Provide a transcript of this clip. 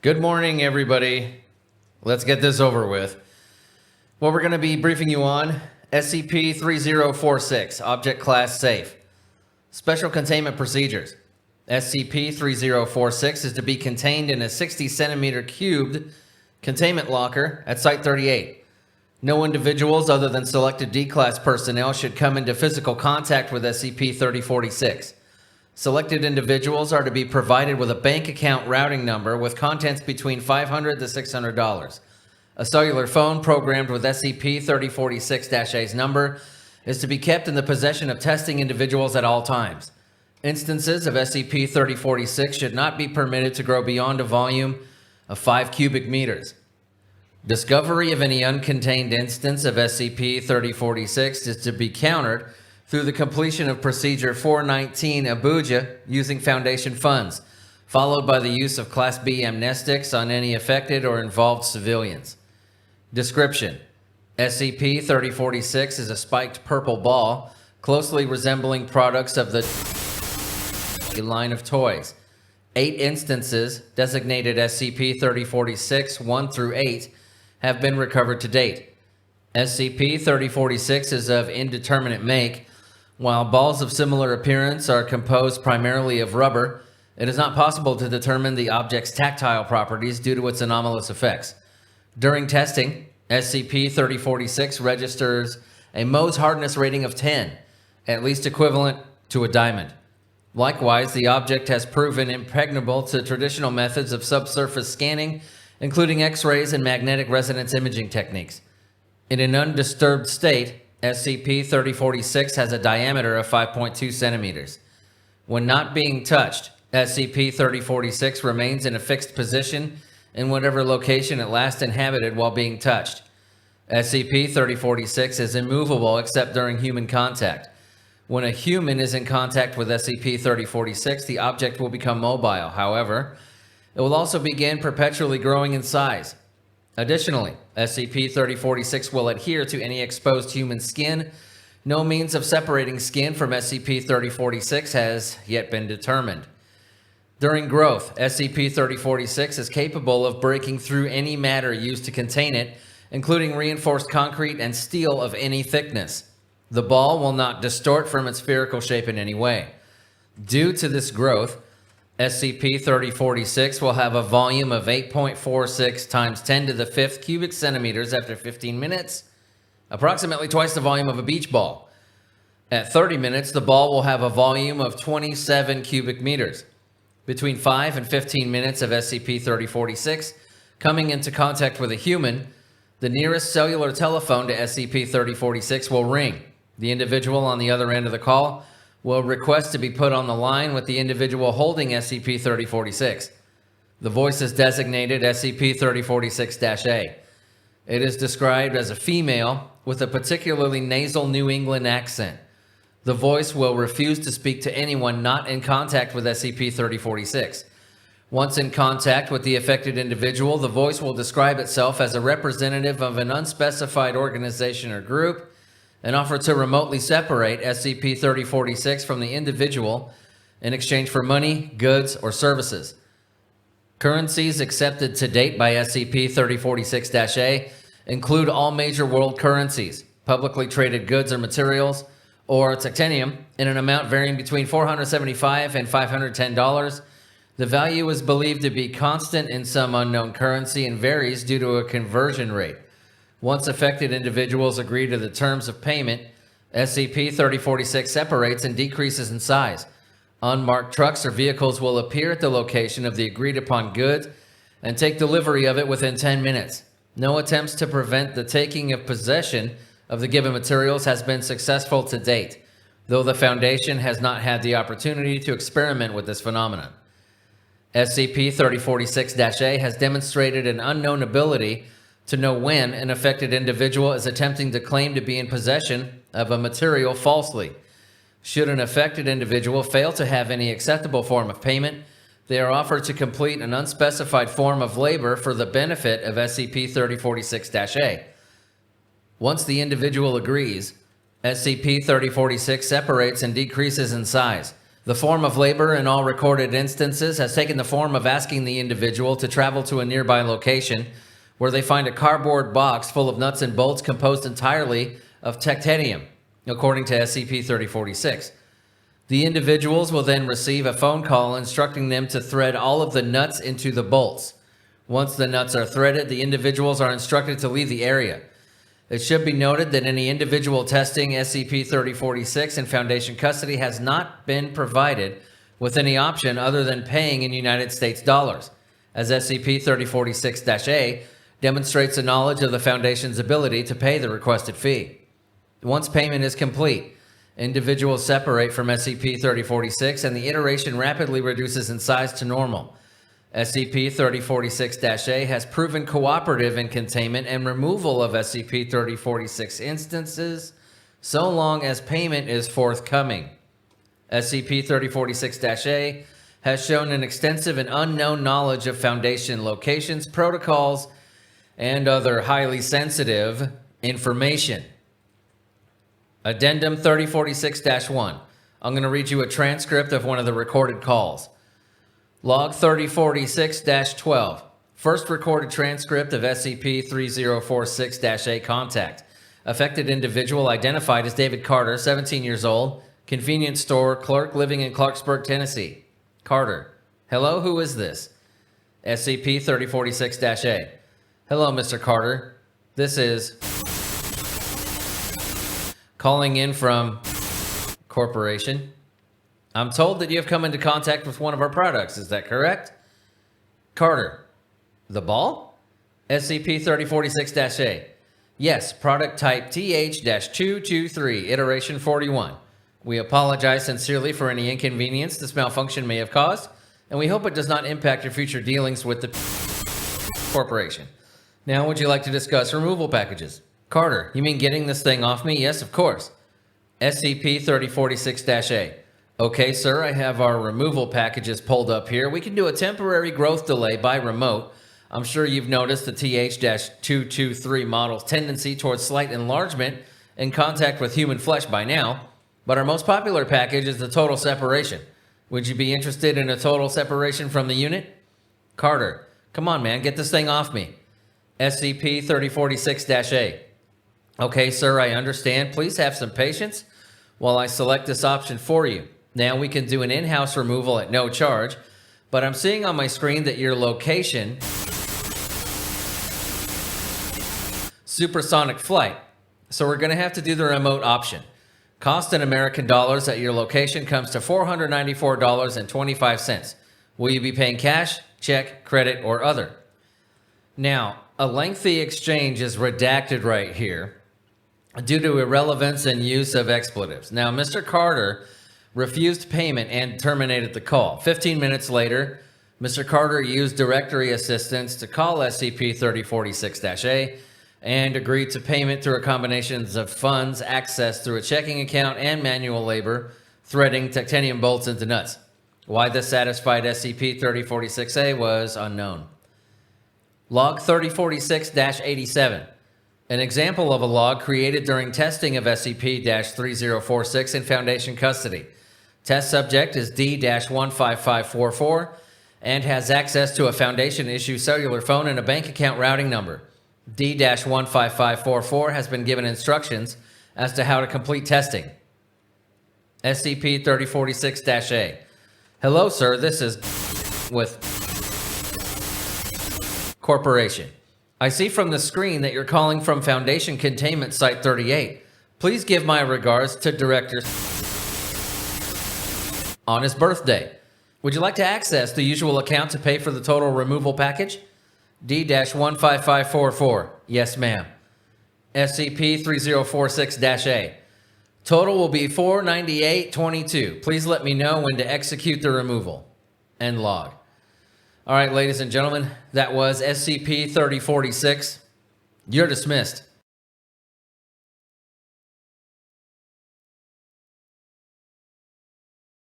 Good morning, everybody. Let's get this over with. What we're going to be briefing you on, SCP-3046, Object Class Safe. Special Containment Procedures. SCP-3046 is to be contained in a 60-centimeter cubed containment locker at Site-38. No individuals other than selected D-Class personnel should come into physical contact with SCP-3046. Selected individuals are to be provided with a bank account routing number with contents between $500 to $600. A cellular phone programmed with SCP-3046-A's number is to be kept in the possession of testing individuals at all times. Instances of SCP-3046 should not be permitted to grow beyond a volume of 5 cubic meters. Discovery of any uncontained instance of SCP-3046 is to be countered through the completion of Procedure 419 Abuja using Foundation funds, followed by the use of Class B amnestics on any affected or involved civilians. Description: SCP-3046 is a spiked purple ball, closely resembling products of the line of toys. 8 instances, designated SCP-3046 1 through 8, have been recovered to date. SCP-3046 is of indeterminate make. While balls of similar appearance are composed primarily of rubber, it is not possible to determine the object's tactile properties due to its anomalous effects. During testing, SCP-3046 registers a Mohs hardness rating of 10, at least equivalent to a diamond. Likewise, the object has proven impregnable to traditional methods of subsurface scanning, including X-rays and magnetic resonance imaging techniques. In an undisturbed state, SCP-3046 has a diameter of 5.2 centimeters. When not being touched, SCP-3046 remains in a fixed position in whatever location it last inhabited while being touched. SCP-3046 is immovable except during human contact. When a human is in contact with SCP-3046, the object will become mobile. However, it will also begin perpetually growing in size. Additionally, SCP-3046 will adhere to any exposed human skin. No means of separating skin from SCP-3046 has yet been determined. During growth, SCP-3046 is capable of breaking through any matter used to contain it, including reinforced concrete and steel of any thickness. The ball will not distort from its spherical shape in any way. Due to this growth, SCP-3046 will have a volume of 8.46 times 10 to the 5th cubic centimeters after 15 minutes, approximately twice the volume of a beach ball. At 30 minutes, the ball will have a volume of 27 cubic meters. Between 5 and 15 minutes of SCP-3046 coming into contact with a human, the nearest cellular telephone to SCP-3046 will ring. The individual on the other end of the call will request to be put on the line with the individual holding SCP-3046. The voice is designated SCP-3046-A. It is described as a female with a particularly nasal New England accent. The voice will refuse to speak to anyone not in contact with SCP-3046. Once in contact with the affected individual, the voice will describe itself as a representative of an unspecified organization or group and offer to remotely separate SCP-3046 from the individual in exchange for money, goods, or services. Currencies accepted to date by SCP-3046-A include all major world currencies, publicly traded goods or materials, or titanium in an amount varying between $475 and $510. The value is believed to be constant in some unknown currency and varies due to a conversion rate. Once affected individuals agree to the terms of payment, SCP-3046 separates and decreases in size. Unmarked trucks or vehicles will appear at the location of the agreed-upon good and take delivery of it within 10 minutes. No attempts to prevent the taking of possession of the given materials has been successful to date, though the Foundation has not had the opportunity to experiment with this phenomenon. SCP-3046-A has demonstrated an unknown ability to know when an affected individual is attempting to claim to be in possession of a material falsely. Should an affected individual fail to have any acceptable form of payment, they are offered to complete an unspecified form of labor for the benefit of SCP-3046-A. Once the individual agrees, SCP-3046 separates and decreases in size. The form of labor in all recorded instances has taken the form of asking the individual to travel to a nearby location where they find a cardboard box full of nuts and bolts composed entirely of titanium, according to SCP-3046. The individuals will then receive a phone call instructing them to thread all of the nuts into the bolts. Once the nuts are threaded, the individuals are instructed to leave the area. It should be noted that any individual testing SCP-3046 in Foundation custody has not been provided with any option other than paying in United States dollars, as SCP-3046-A demonstrates a knowledge of the Foundation's ability to pay the requested fee. Once payment is complete, individuals separate from SCP-3046 and the iteration rapidly reduces in size to normal. SCP-3046-A has proven cooperative in containment and removal of SCP-3046 instances so long as payment is forthcoming. SCP-3046-A has shown an extensive and unknown knowledge of Foundation locations, protocols, and other highly sensitive information. Addendum 3046-1. I'm going to read you a transcript of one of the recorded calls. Log 3046-12. First recorded transcript of SCP-3046-A contact. Affected individual identified as David Carter, 17 years old, convenience store clerk living in Clarksburg, Tennessee. Carter. Hello, who is this? SCP-3046-A. Hello, Mr. Carter. This is calling in from Corporation. I'm told that you have come into contact with one of our products. Is that correct? Carter. The ball? SCP-3046-A. Yes, product type TH223, iteration 41. We apologize sincerely for any inconvenience this malfunction may have caused, and we hope it does not impact your future dealings with the corporation. Now, would you like to discuss removal packages? Carter, you mean getting this thing off me? Yes, of course. SCP-3046-A. Okay, sir, I have our removal packages pulled up here. We can do a temporary growth delay by remote. I'm sure you've noticed the TH223 model's tendency towards slight enlargement in contact with human flesh by now, but our most popular package is the total separation. Would you be interested in a total separation from the unit? Carter, come on, man, get this thing off me. SCP-3046-A. Okay, sir, I understand. Please have some patience while I select this option for you. Now we can do an in-house removal at no charge, but I'm seeing on my screen that your location, supersonic flight, so we're going to have to do the remote option. Cost in American dollars at your location comes to $494.25. Will you be paying cash, check, credit, or other? Now, a lengthy exchange is redacted right here due to irrelevance and use of expletives. Now, Mr. Carter refused payment and terminated the call. 15 minutes later, Mr. Carter used directory assistance to call SCP-3046-A and agreed to payment through a combination of funds accessed through a checking account and manual labor, threading titanium bolts into nuts. Why this satisfied SCP-3046-A was unknown. Log 3046-87. An example of a log created during testing of SCP-3046 in Foundation custody. Test subject is D-15544 and has access to a Foundation-issued cellular phone and a bank account routing number. D-15544 has been given instructions as to how to complete testing. SCP-3046-A. Hello, sir. This is with Corporation. I see from the screen that you're calling from Foundation Containment Site 38. Please give my regards to Director on his birthday. Would you like to access the usual account to pay for the total removal package? D-15544. Yes, ma'am. SCP-3046-A. Total will be $498.22. Please let me know when to execute the removal. End log. All right, ladies and gentlemen, that was SCP-3046. You're dismissed.